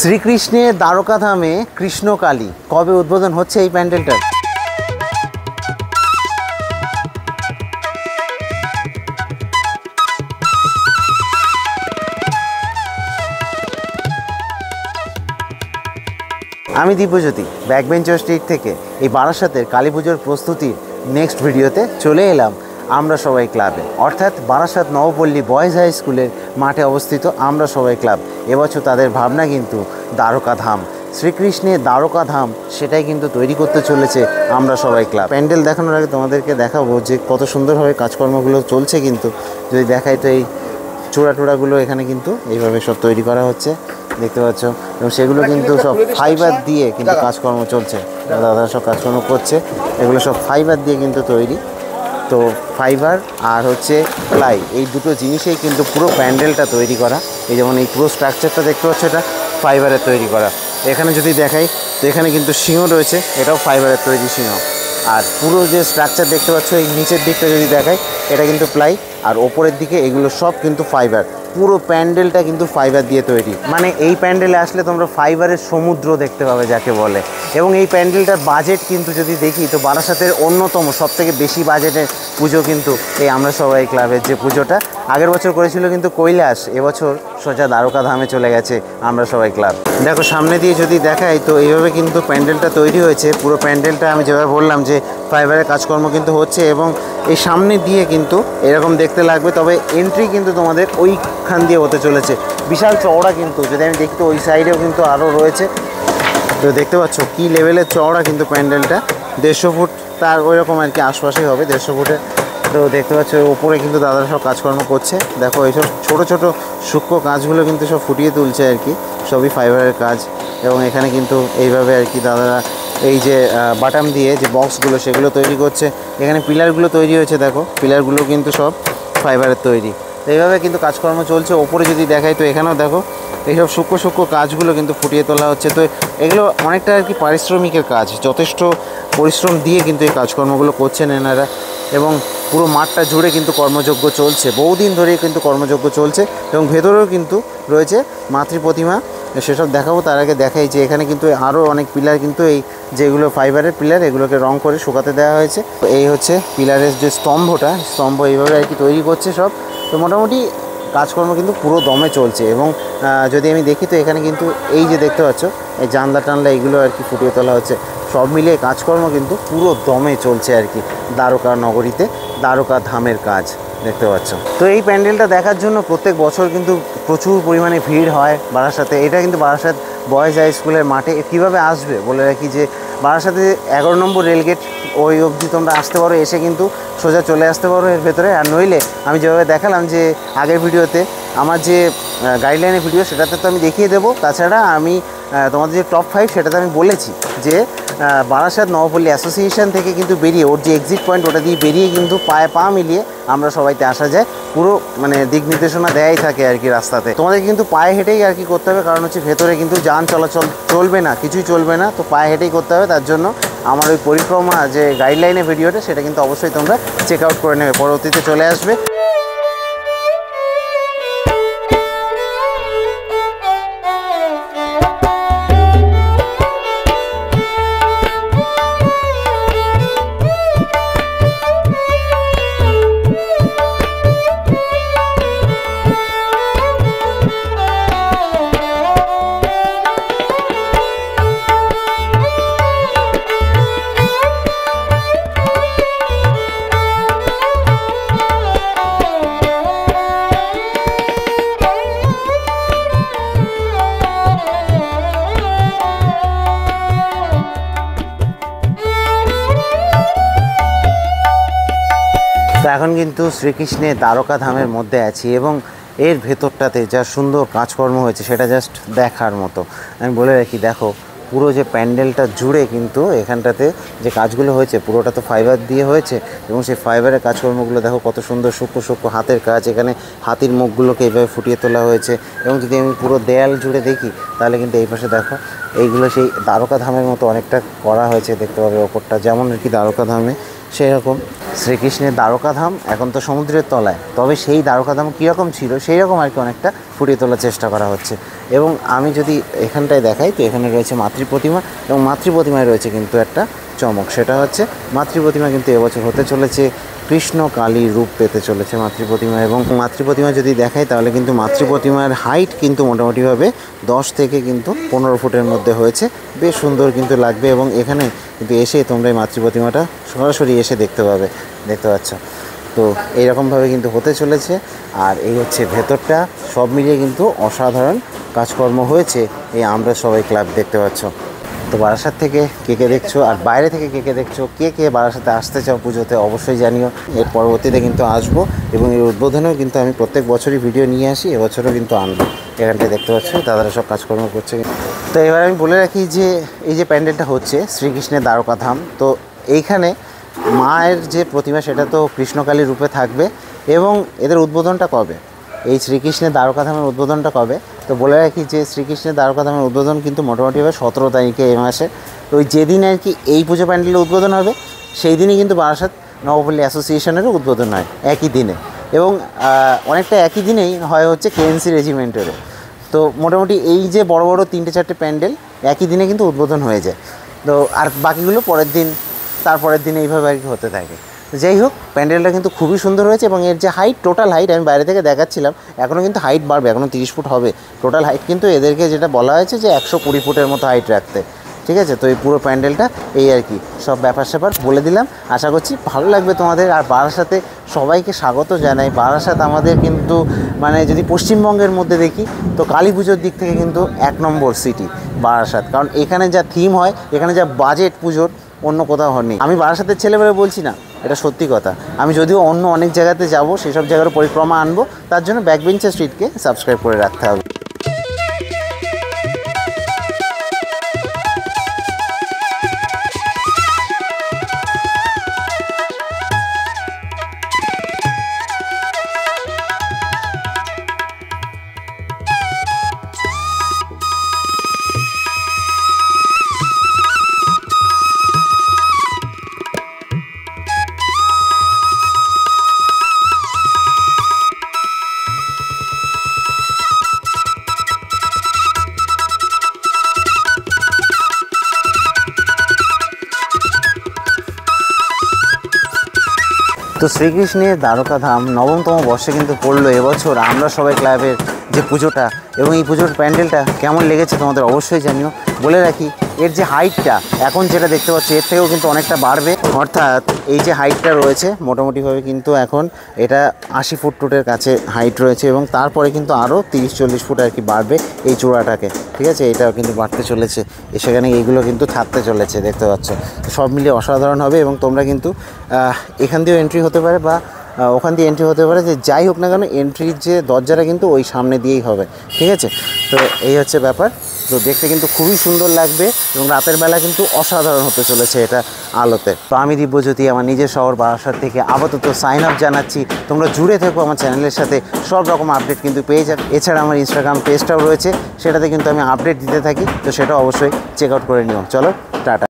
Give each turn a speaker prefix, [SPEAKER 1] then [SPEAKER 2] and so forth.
[SPEAKER 1] শ্রীকৃষ্ণের দ্বারকা ধামে কৃষ্ণকালী কবে উদ্বোধন হচ্ছে এই প্যান্ডেলটার? আমি দিব্যজ্যোতি ব্যাকবেঞ্চার স্ট্রিট থেকে এই বারাসাতের কালী পুজোর প্রস্তুতির নেক্সট ভিডিওতে চলে এলাম আমরা সবাই ক্লাবে, অর্থাৎ বারাসাত নবপল্লী বয়েজ হাই স্কুলের মাঠে অবস্থিত আমরা সবাই ক্লাব। এবছর তাদের ভাবনা কিন্তু দ্বারকা ধাম, শ্রীকৃষ্ণের দ্বারকা ধাম, সেটাই কিন্তু তৈরি করতে চলেছে আমরা সবাই ক্লাব। প্যান্ডেল দেখানোর আগে তোমাদেরকে দেখাবো যে কত সুন্দরভাবে কাজকর্মগুলো চলছে। কিন্তু যদি দেখাই তো এই চূড়াটুড়াগুলো এখানে কিন্তু এইভাবে সব তৈরি করা হচ্ছে, দেখতে পাচ্ছ, এবং সেগুলো কিন্তু সব ফাইবার দিয়ে কিন্তু কাজকর্ম চলছে। দাদা সব কাজকর্ম করছে, এগুলো সব ফাইবার দিয়ে কিন্তু তৈরি। তো ফাইবার আর হচ্ছে প্লাই, এই দুটো জিনিসেই কিন্তু পুরো প্যান্ডেলটা তৈরি করা। এই যেমন এই পুরো স্ট্রাকচারটা দেখতে পাচ্ছ, এটা ফাইবারের তৈরি করা। এখানে যদি দেখাই তো এখানে কিন্তু সিংহ রয়েছে, এটাও ফাইবারের তৈরি সিংহ। আর পুরো যে স্ট্রাকচার দেখতে পাচ্ছ এই নিচের দিকটা যদি দেখাই, এটা কিন্তু প্লাই, আর ওপরের দিকে এগুলো সব কিন্তু ফাইবার। পুরো প্যান্ডেলটা কিন্তু ফাইবার দিয়ে তৈরি। মানে এই প্যান্ডেলে আসলে তোমরা ফাইবারের সমুদ্র দেখতে পাবে যাকে বলে। এবং এই প্যান্ডেলটার বাজেট কিন্তু যদি দেখি তো বারাসাতের অন্যতম সবথেকে বেশি বাজেটের পুজো কিন্তু এই আমরা সবাই ক্লাবের যে পুজোটা আগের বছর করেছিল কিন্তু কৈলাস, এবছর সোজা দ্বারকা ধামে চলে গেছে আমরা সবাই ক্লাব। দেখো সামনে দিয়ে যদি দেখাই তো এইভাবে কিন্তু প্যান্ডেলটা তৈরি হয়েছে। পুরো প্যান্ডেলটা আমি যেভাবে বললাম যে ফাইবারের কাজকর্ম কিন্তু হচ্ছে, এবং এই সামনে দিয়ে কিন্তু এরকম দেখতে লাগবে, তবে এন্ট্রি কিন্তু তোমাদের ওইখান দিয়ে হতে চলেছে। বিশাল চওড়া কিন্তু, যদি আমি দেখি তো ওই সাইডেও কিন্তু আরও রয়েছে। তো দেখতে পাচ্ছ কী লেভেলের চওড়া কিন্তু প্যান্ডেলটা, 150 ফুট তার ওইরকম আর কি আশপাশেই হবে, 150 ফুটের। তো দেখতে পাচ্ছ ওপরে কিন্তু দাদারা সব কাজকর্ম করছে। দেখো এইসব ছোটো ছোটো সূক্ষ্ম কাজগুলো কিন্তু সব ফুটিয়ে তুলছে আর কি, সবই ফাইবারের কাজ। এবং এখানে কিন্তু এইভাবে আর কি দাদারা এই যে বাটাম দিয়ে যে বক্সগুলো সেগুলো তৈরি করছে। এখানে পিলারগুলো তৈরি হয়েছে, দেখো পিলারগুলো কিন্তু সব ফাইবারের তৈরি। তো এইভাবে কিন্তু কাজকর্ম চলছে। ওপরে যদি দেখাই তো এখানেও দেখো এইসব সূক্ষ্ম সূক্ষ্ম কাজগুলো কিন্তু ফুটিয়ে তোলা হচ্ছে। তো এগুলো অনেকটা আর কি পারিশ্রমিকের কাজ, যথেষ্ট পরিশ্রম দিয়ে কিন্তু এই কাজকর্মগুলো করছেন এনারা। এবং পুরো মাঠটা জুড়ে কিন্তু কর্মযজ্ঞ চলছে, বহুদিন ধরেই কিন্তু কর্মযজ্ঞ চলছে। এবং ভেতরেও কিন্তু রয়েছে মাতৃ প্রতিমা, সেসব দেখাবো। তার আগে দেখাই যে এখানে কিন্তু আরও অনেক পিলার কিন্তু এই যেগুলো ফাইবারের পিলার, এগুলোকে রং করে শুকাতে দেওয়া হয়েছে। এই হচ্ছে পিলারের যে স্তম্ভ এইভাবে আর কি তৈরি করছে সব। তো মোটামুটি কাজকর্ম কিন্তু পুরো দমে চলছে। এবং যদি আমি দেখি তো এখানে কিন্তু এই যে দেখতে পাচ্ছ এই জানলা টানলা এগুলো আর কি ফুটিয়ে তোলা হচ্ছে। সব মিলিয়ে কাজকর্ম কিন্তু পুরো দমে চলছে আর কি দ্বারকা নগরীতে, দ্বারকা ধামের কাজ দেখতে পাচ্ছ। তো এই প্যান্ডেলটা দেখার জন্য প্রত্যেক বছর কিন্তু প্রচুর পরিমাণে ভিড় হয় বারাসাতে। এটা কিন্তু বারাসাত বয়েজ হাই স্কুলের মাঠে। কীভাবে আসবে বলে রাখি যে বারাসাতে 11 নম্বর রেলগেট ওই অবধি তোমরা আসতে পারো, এসে কিন্তু সোজা চলে আসতে পারো এর ভেতরে। আর নইলে আমি যেভাবে দেখালাম যে আগের ভিডিওতে, আমার যে গাইডলাইনের ভিডিও সেটাতে তো আমি দেখিয়ে দেবো। তাছাড়া আমি তোমাদের যে টপ 5 সেটাতে আমি বলেছি যে বারাসাত নবপল্লী অ্যাসোসিয়েশন থেকে কিন্তু বেরিয়ে ওর যে এক্সিট পয়েন্ট ওটা দিয়ে বেরিয়ে কিন্তু পায়ে পা মিলিয়ে আমরা সবাইতে আসা যায়। পুরো মানে দিক নির্দেশনা দেয়াই থাকে আর কি রাস্তাতে। তোমাদের কিন্তু পায়ে হেঁটেই আর কি করতে হবে, কারণ হচ্ছে ভেতরে কিন্তু যান চলাচল চলবে না, কিছুই চলবে না। তো পায়ে হেঁটেই করতে হবে। তার জন্য আমার ওই পরিক্রমা যে গাইডলাইনের ভিডিওটা সেটা কিন্তু অবশ্যই তোমরা চেক আউট করে নেবে, পরবর্তীতে চলে আসবে। তো এখন কিন্তু শ্রীকৃষ্ণের দ্বারকা ধামের মধ্যে আছি, এবং এর ভেতরটাতে যা সুন্দর কাজকর্ম হয়েছে সেটা জাস্ট দেখার মতো। আমি বলে রাখি, দেখো পুরো যে প্যান্ডেলটা জুড়ে কিন্তু এখানটাতে যে কাজগুলো হয়েছে পুরোটা তো ফাইবার দিয়ে হয়েছে। এবং সেই ফাইবারের কাজকর্মগুলো দেখো কত সুন্দর, সূক্ষ্ম সূক্ষ্ম হাতের কাজ। এখানে হাতির মুখগুলোকে এইভাবে ফুটিয়ে তোলা হয়েছে। এবং যদি আমি পুরো দেয়াল জুড়ে দেখি তাহলে কিন্তু এই পাশে দেখো এইগুলো সেই দ্বারকা ধামের মতো অনেকটা করা হয়েছে, দেখতে পাবে ওপরটা যেমন আর কি দ্বারকা ধামে সেরকম শ্রীকৃষ্ণের দ্বারকাধাম এখন তো সমুদ্রের তলায়, তবে সেই দ্বারকাধাম কীরকম ছিল সেই রকম আর কি অনেকটা ফুটিয়ে তোলার চেষ্টা করা হচ্ছে। এবং আমি যদি এখানটায় দেখাই তো এখানে রয়েছে মাতৃ প্রতিমা, এবং মাতৃ প্রতিমায় রয়েছে কিন্তু একটা চমক, সেটা হচ্ছে মাতৃ প্রতিমা কিন্তু এবছর হতে চলেছে কৃষ্ণ কালীর রূপ পেতে চলেছে মাতৃ প্রতিমা। এবং মাতৃ প্রতিমা যদি দেখাই তাহলে কিন্তু মাতৃ প্রতিমার হাইট কিন্তু মোটামুটিভাবে 10 থেকে কিন্তু 15 ফুটের মধ্যে হয়েছে, বেশ সুন্দর কিন্তু লাগবে। এবং এখানে কিন্তু এসে তোমরা এই মাতৃ প্রতিমাটা সরাসরি এসে দেখতে পাচ্ছ। তো এইরকমভাবে কিন্তু হতে চলেছে। আর এই হচ্ছে ভেতরটা, সব মিলিয়ে কিন্তু অসাধারণ কাজকর্ম হয়েছে এই আমরা সবাই ক্লাব, দেখতে পাচ্ছ। তো বারাসাত থেকে কে দেখছো আর বাইরে থেকে কে দেখছো, কে বারাসাতে আসতে চাও পুজোতে অবশ্যই জানিও। এর পরবর্তীতে কিন্তু আসবো এবং এর উদ্বোধনেও কিন্তু আমি প্রত্যেক বছরই ভিডিও নিয়ে আসি, এবছরও কিন্তু আনবো। এখানটায় দেখতে পাচ্ছ দাদারা সব কাজকর্ম করছে। তো এবার আমি বলে রাখি যে এই যে প্যান্ডেলটা হচ্ছে শ্রীকৃষ্ণের দ্বারকাধাম, তো এইখানে মায়ের যে প্রতিমা সেটা তো কৃষ্ণকালীর রূপে থাকবে। এবং এদের উদ্বোধনটা কবে, এই শ্রীকৃষ্ণের দ্বারকাধামের উদ্বোধনটা কবে, তো বলে রাখি যে শ্রীকৃষ্ণের দ্বারকাধামের উদ্বোধন কিন্তু মোটামুটি হবে 17 তারিখে এই মাসে। তো ওই যেদিন আর কি এই পুজো প্যান্ডেলের উদ্বোধন হবে সেই দিনই কিন্তু বারাসাত নবপল্লী অ্যাসোসিয়েশনেরও উদ্বোধন হয় একই দিনে, এবং অনেকটা একই দিনেই হয় হচ্ছে কেএনসি রেজিমেন্টেরও। তো মোটামুটি এই যে বড় বড় 3-4টে প্যান্ডেল একই দিনে কিন্তু উদ্বোধন হয়ে যায়। তো আর বাকিগুলো পরের দিন, তারপরের দিন এইভাবে আর কি হতে থাকে। যাই হোক, প্যান্ডেলটা কিন্তু খুবই সুন্দর হয়েছে। এবং এর যে হাইট, টোটাল হাইট আমি বাইরে থেকে দেখাচ্ছিলাম, এখনও কিন্তু হাইট বাড়বে, এখনও 30 ফুট হবে টোটাল হাইট। কিন্তু এদেরকে যেটা বলা হয়েছে যে 120 ফুটের মতো হাইট রাখতে, ঠিক আছে। তো এই পুরো প্যান্ডেলটা এই আর কি সব ব্যাপার বলে দিলাম। আশা করছি ভালো লাগবে তোমাদের। আর বারাসাতে সবাইকে স্বাগত জানাই। বারাসাত আমাদের কিন্তু মানে যদি পশ্চিমবঙ্গের মধ্যে দেখি তো কালী পুজোর দিক থেকে কিন্তু 1 নম্বর সিটি বারাসাত। কারণ এখানে যা থিম হয়, এখানে যা বাজেট পুজোর, অন্য কোথাও হয়নি। আমি বারাসাতের ছেলেবেলা বলছি না, এটা সত্যি কথা। আমি যদিও অন্য অনেক জায়গাতে যাব, সেসব জায়গার পরিক্রমা আনবো, তার জন্য ব্যাকবেঞ্চার স্ট্রিটকে সাবস্ক্রাইব করে রাখতে হবে। তো শ্রীকৃষ্ণের দ্বারকাধাম নবমতম বর্ষে কিন্তু পড়লো এবছর আমরা সবাই ক্লাবের যে পুজোটা, এবং এই পুজোর প্যান্ডেলটা কেমন লেগেছে তোমাদের অবশ্যই জানিও। বলে রাখি এর যে হাইটটা এখন যেটা দেখতে পাচ্ছি এর থেকেও কিন্তু অনেকটা বাড়বে। অর্থাৎ এই যে হাইটটা রয়েছে মোটামুটিভাবে কিন্তু এখন এটা 80 ফুট টুটের কাছে হাইট রয়েছে, এবং তারপরে কিন্তু আরও 30-40 ফুট আর কি বাড়বে এই চূড়াটাকে, ঠিক আছে। এটাও কিন্তু বাড়তে চলেছে, সেখানে এইগুলো কিন্তু থাকতে চলেছে, দেখতে পাচ্ছ। সব মিলিয়ে অসাধারণ হবে। এবং তোমরা কিন্তু এখান দিয়েও এন্ট্রি হতে পারে বা ওখান দিয়ে এন্ট্রি হতে পারে, যে যাই হোক না কেন এন্ট্রির যে দরজাটা কিন্তু ওই সামনে দিয়েই হবে, ঠিক আছে। তো এই হচ্ছে ব্যাপার। তো দেখতে কিন্তু খুবই সুন্দর লাগবে এবং রাতের বেলা কিন্তু অসাধারণ হতে চলেছে এটা আলোতে। তো আমি দিব্যজ্যোতি আমার নিজের শহর বারাসাত থেকে আপাতত সাইন আপ জানাচ্ছি। তোমরা জুড়ে থেকো আমার চ্যানেলের সাথে, সব রকম আপডেট কিন্তু পেয়ে যাবে। এছাড়া আমার ইনস্টাগ্রাম পেজটাও রয়েছে, সেটাতে কিন্তু আমি আপডেট দিতে থাকি, তো সেটা অবশ্যই চেক আউট করে নিও। চলো টাটা।